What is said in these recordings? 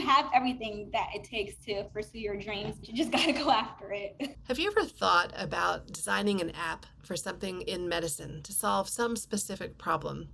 have everything that it takes to pursue your dreams. You just got to go after it. Have you ever thought about designing an app for something in medicine to solve some specific problem?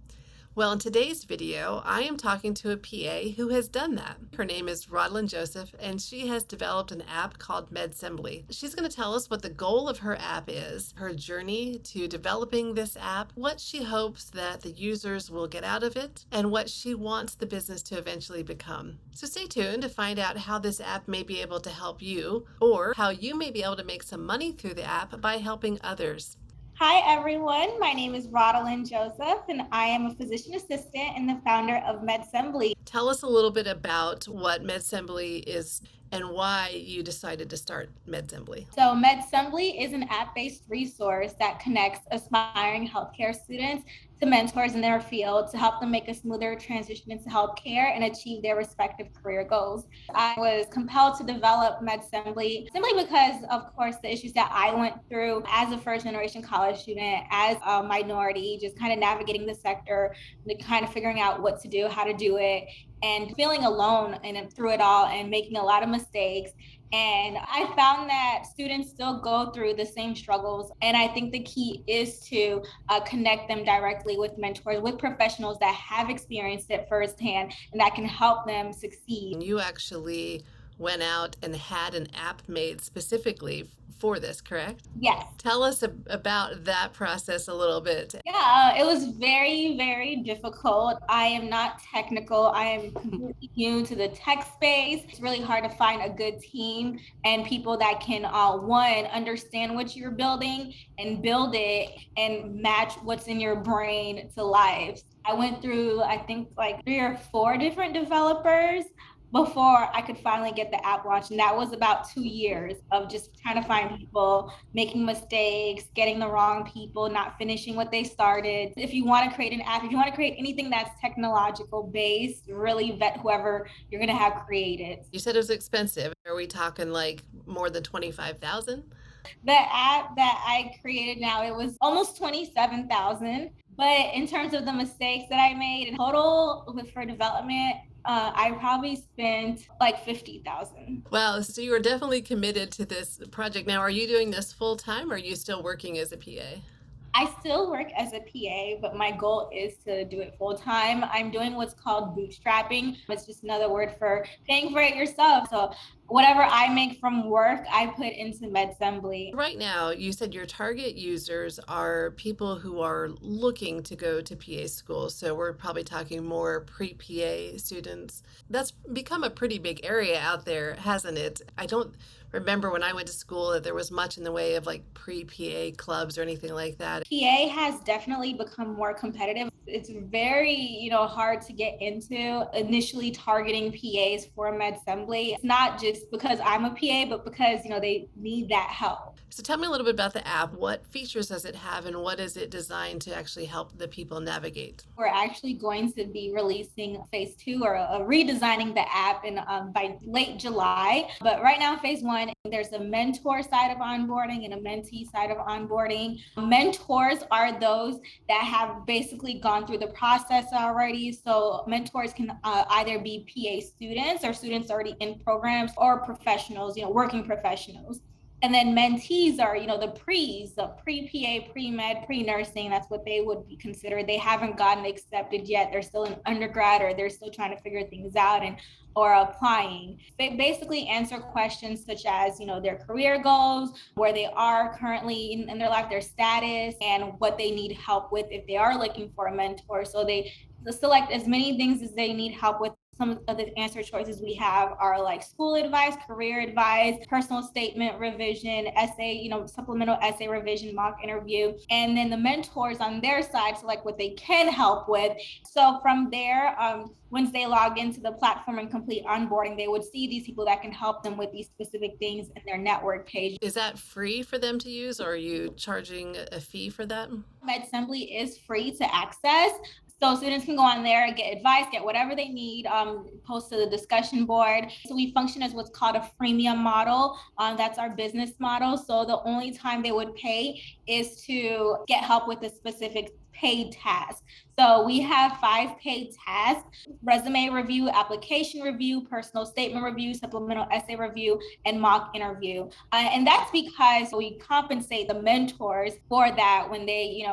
Well, in today's video, I am talking to a PA who has done that. Her name is Rodeline Joseph, and she has developed an app called Medsembly. She's going to tell us what the goal of her app is, her journey to developing this app, what she hopes that the users will get out of it, and what she wants the business to eventually become. So stay tuned to find out how this app may be able to help you, or how you may be able to make some money through the app by helping others. Hi, everyone. My name is Rodeline Joseph, and I am a physician assistant and the founder of Medsembly. Tell us a little bit about what Medsembly is and why you decided to start Medsembly. So Medsembly is an app-based resource that connects aspiring healthcare students to mentors in their field to help them make a smoother transition into healthcare and achieve their respective career goals. I was compelled to develop Medsembly simply because, of course, the issues that I went through as a first-generation college student, as a minority, just kind of navigating the sector, kind of figuring out what to do, how to do it, and feeling alone and through it all and making a lot of mistakes. And I found that students still go through the same struggles. And I think the key is to connect them directly with mentors, with professionals that have experienced it firsthand and that can help them succeed. You actually went out and had an app made specifically for this, correct? Yes. Tell us about that process a little bit. Yeah, it was very, very difficult. I am not technical. I am completely new to the tech space. It's really hard to find a good team and people that can, one, understand what you're building and build it and match what's in your brain to life. I went through, I think, like 3 or 4 different developers before I could finally get the app launched. And that was about 2 years of just trying to find people, making mistakes, getting the wrong people, not finishing what they started. If you want to create an app, if you want to create anything that's technological based, really vet whoever you're going to have created. You said it was expensive. Are we talking like more than 25,000? The app that I created now, it was almost 27,000. But in terms of the mistakes that I made in total for development, I probably spent like 50,000. Wow, so you are definitely committed to this project. Now, are you doing this full time or are you still working as a PA? I still work as a PA, but my goal is to do it full time. I'm doing what's called bootstrapping. It's just another word for paying for it yourself. So whatever I make from work, I put into Medsembly. Right now, you said your target users are people who are looking to go to PA school. So we're probably talking more pre-PA students. That's become a pretty big area out there, hasn't it? I don't remember when I went to school that there was much in the way of like pre-PA clubs or anything like that. PA has definitely become more competitive. It's very, hard to get into initially targeting PAs for Medsembly. It's not just because I'm a PA, but because, they need that help. So tell me a little bit about the app. What features does it have and what is it designed to actually help the people navigate? We're actually going to be releasing phase 2 or redesigning the app by late July. But right now, phase 1, there's a mentor side of onboarding and a mentee side of onboarding. Mentors are those that have basically gone through the process already. So mentors can either be PA students or students already in programs or professionals, working professionals. And then mentees are, the pre-PA, pre-med, pre-nursing. That's what they would be considered. They haven't gotten accepted yet. They're still in undergrad or they're still trying to figure things out or applying. They basically answer questions such as, their career goals, where they are currently in their life, their status, and what they need help with if they are looking for a mentor. So they select as many things as they need help with. Some of the answer choices we have are like school advice, career advice, personal statement revision, essay, supplemental essay revision, mock interview. And then the mentors on their side select what they can help with. So from there, once they log into the platform and complete onboarding, they would see these people that can help them with these specific things in their network page. Is that free for them to use or are you charging a fee for that? Medsembly is free to access. So students can go on there, get advice, get whatever they need, post to the discussion board. So we function as what's called a freemium model. That's our business model. So the only time they would pay is to get help with a specific paid tasks. So we have 5 paid tasks: resume review, application review, personal statement review, supplemental essay review, and mock interview. And that's because we compensate the mentors for that when they,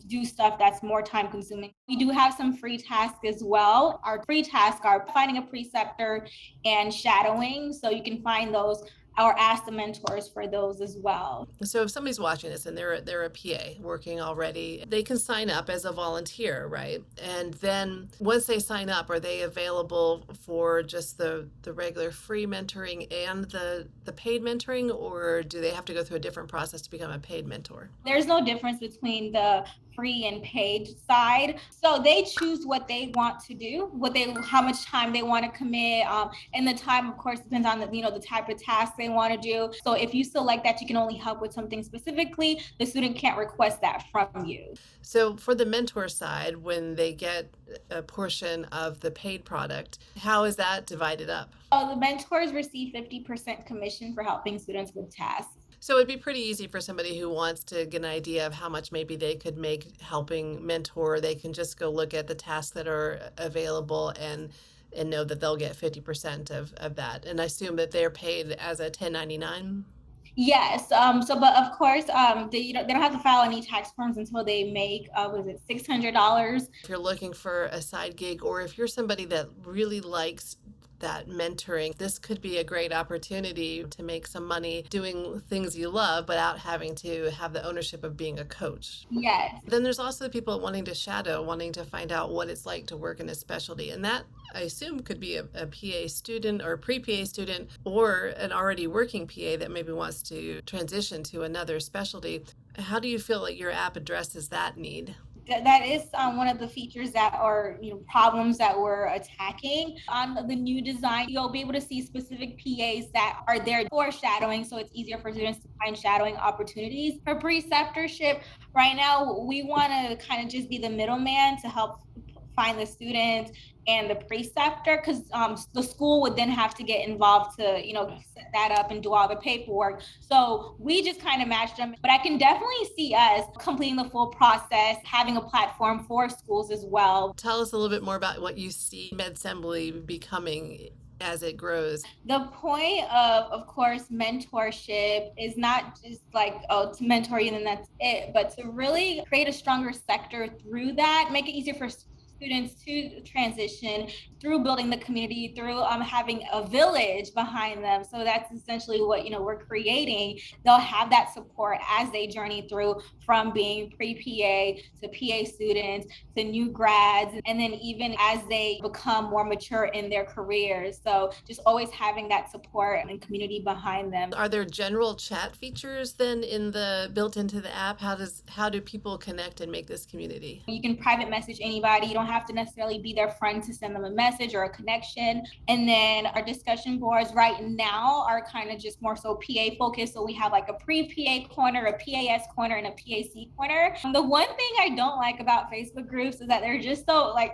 do stuff that's more time consuming. We do have some free tasks as well. Our free tasks are finding a preceptor and shadowing. So you can find those or ask the mentors for those as well. So if somebody's watching this and they're a PA working already, they can sign up as a volunteer, right? And then once they sign up, are they available for just the regular free mentoring and the paid mentoring, or do they have to go through a different process to become a paid mentor? There's no difference between the free and paid side. So they choose what they want to do, how much time they want to commit. And the time, of course, depends on the type of task they want to do. So if you select that you can only help with something specifically, the student can't request that from you. So for the mentor side, when they get a portion of the paid product, how is that divided up? The mentors receive 50% commission for helping students with tasks. So it'd be pretty easy for somebody who wants to get an idea of how much maybe they could make helping mentor. They can just go look at the tasks that are available and know that they'll get 50% of that. And I assume that they're paid as a 1099. Yes. But of course, they don't have to file any tax forms until they make was it $600? If you're looking for a side gig, or if you're somebody that really likes that mentoring, this could be a great opportunity to make some money doing things you love without having to have the ownership of being a coach. Yes. Then there's also the people wanting to shadow, wanting to find out what it's like to work in a specialty. And that, I assume, could be a PA student or a pre-PA student, or an already working PA that maybe wants to transition to another specialty. How do you feel like your app addresses that need? That is one of the features that are problems that we're attacking on the new design. You'll be able to see specific PAs that are there for shadowing, so it's easier for students to find shadowing opportunities. For preceptorship, right now we want to kind of just be the middleman to help find the student and the preceptor, because the school would then have to get involved to set that up and do all the paperwork. So we just kind of match them. But I can definitely see us completing the full process, having a platform for schools as well. Tell us a little bit more about what you see Medsembly becoming as it grows. The point of course, mentorship is not just like, oh, to mentor you and then that's it, but to really create a stronger sector through that, make it easier for students to transition through building the community, through having a village behind them. So that's essentially what we're creating. They'll have that support as they journey through, from being pre-PA to PA students to new grads, and then even as they become more mature in their careers. So just always having that support and community behind them. Are there general chat features then built into the app? How do people connect and make this community? You can private message anybody. You don't have to necessarily be their friend to send them a message or a connection. And then our discussion boards right now are kind of just more so PA focused. So we have like a pre-PA corner, a PAS corner, and a PAC corner. The one thing I don't like about Facebook groups is that they're just so like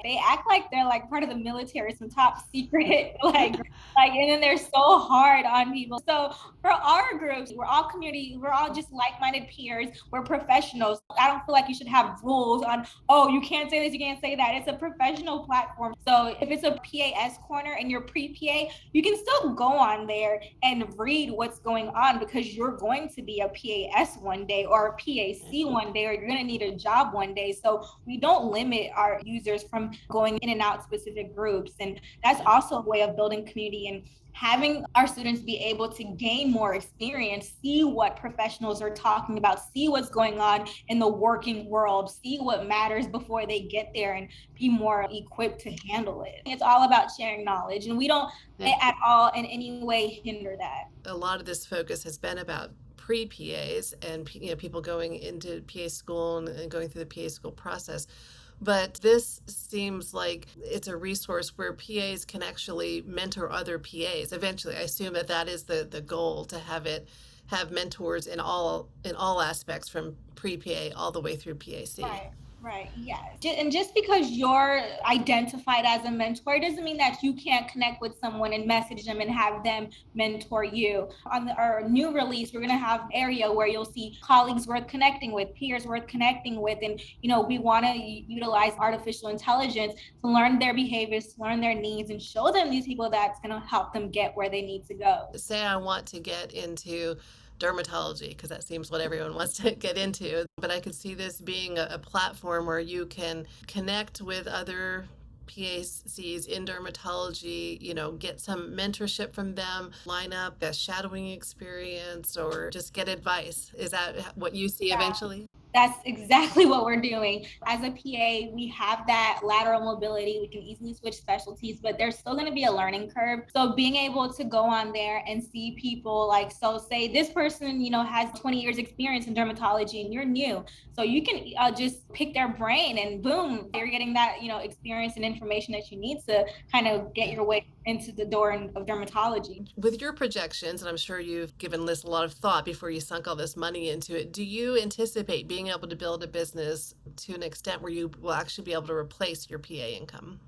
they act like they're like part of the military, some top secret like, and then they're so hard on people. So for our groups, we're all community, we're all just like-minded peers, we're professionals. I don't feel like you should have rules on, oh, you can't say this, you can't say that. It's a professional platform. So if it's a PAS corner and you're pre-PA, you can still go on there and read what's going on, because you're going to be a PAS one day or a PAC one day, or you're going to need a job one day. So we don't limit our users from going in and out specific groups. And that's also a way of building community and having our students be able to gain more experience, see what professionals are talking about, see what's going on in the working world, see what matters before they get there, and be more equipped to handle it. It's all about sharing knowledge, and we don't at all in any way hinder that. A lot of this focus has been about pre-PAs and people going into PA school and going through the PA school process. But this seems like it's a resource where PAs can actually mentor other PAs. Eventually, I assume that is the goal, to have mentors in all aspects, from pre-PA all the way through PAC. Right. Right. Yes. And just because you're identified as a mentor doesn't mean that you can't connect with someone and message them and have them mentor you. On our new release, we're going to have an area where you'll see colleagues worth connecting with, peers worth connecting with. And, we want to utilize artificial intelligence to learn their behaviors, to learn their needs, and show them these people that's going to help them get where they need to go. Say I want to get into dermatology because that seems what everyone wants to get into, but I could see this being a platform where you can connect with other PACs in dermatology, get some mentorship from them, line up a shadowing experience, or just get advice. Is that what you see eventually? That's exactly what we're doing. As a PA, we have that lateral mobility. We can easily switch specialties, but there's still going to be a learning curve. So being able to go on there and see people like, so say this person, has 20 years experience in dermatology and you're new. So you can just pick their brain and boom, you're getting that, experience and information that you need to kind of get your way into the door of dermatology. With your projections, and I'm sure you've given this a lot of thought before you sunk all this money into it, do you anticipate being able to build a business to an extent where you will actually be able to replace your PA income?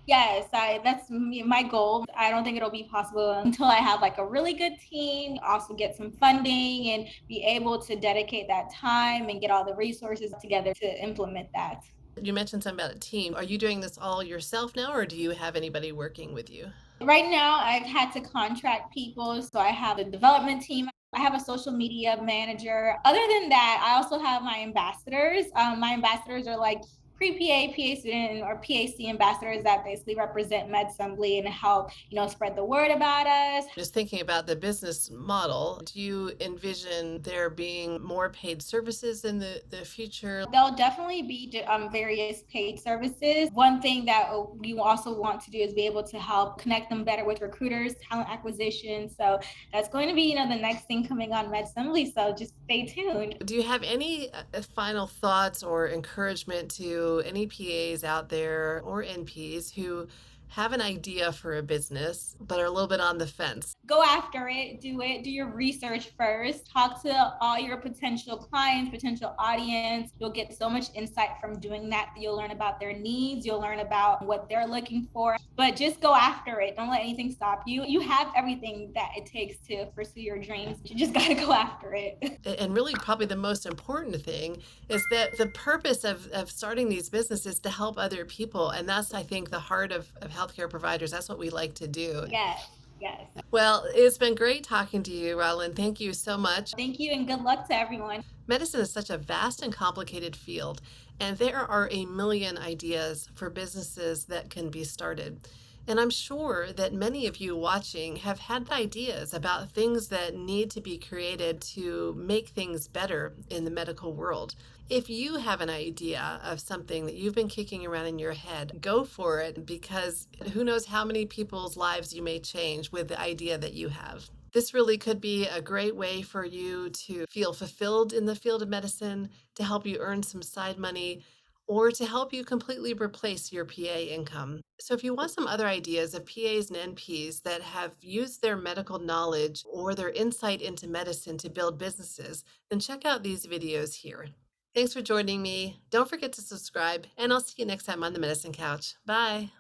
Yes, that's my goal. I don't think it'll be possible until I have like a really good team, also get some funding and be able to dedicate that time and get all the resources together to implement that. You mentioned something about a team. Are you doing this all yourself now, or do you have anybody working with you? Right now, I've had to contract people. So I have a development team. I have a social media manager. Other than that, I also have my ambassadors. My ambassadors are like pre-PA, PA student, or PAC ambassadors that basically represent Medsembly and help, spread the word about us. Just thinking about the business model, do you envision there being more paid services in the future? There'll definitely be various paid services. One thing that we also want to do is be able to help connect them better with recruiters, talent acquisition. So that's going to be, the next thing coming on Medsembly. So just stay tuned. Do you have any final thoughts or encouragement to any PAs out there or NPs who have an idea for a business but are a little bit on the fence? Go after it, do your research first, talk to all your potential clients, potential audience. You'll get so much insight from doing that. You'll learn about their needs, you'll learn about what they're looking for, but just go after it. Don't let anything stop you. You have everything that it takes to pursue your dreams. You just got to go after it. And really, probably the most important thing is that the purpose of starting these businesses is to help other people. And that's, I think, the heart of healthcare providers. That's what we like to do. Yes. Yes. Well, it's been great talking to you, Rodeline. Thank you so much. Thank you and good luck to everyone. Medicine is such a vast and complicated field, and there are a million ideas for businesses that can be started. And I'm sure that many of you watching have had ideas about things that need to be created to make things better in the medical world. If you have an idea of something that you've been kicking around in your head, go for it, because who knows how many people's lives you may change with the idea that you have. This really could be a great way for you to feel fulfilled in the field of medicine, to help you earn some side money, or to help you completely replace your PA income. So if you want some other ideas of PAs and NPs that have used their medical knowledge or their insight into medicine to build businesses, then check out these videos here. Thanks for joining me. Don't forget to subscribe, and I'll see you next time on the Medicine Couch. Bye.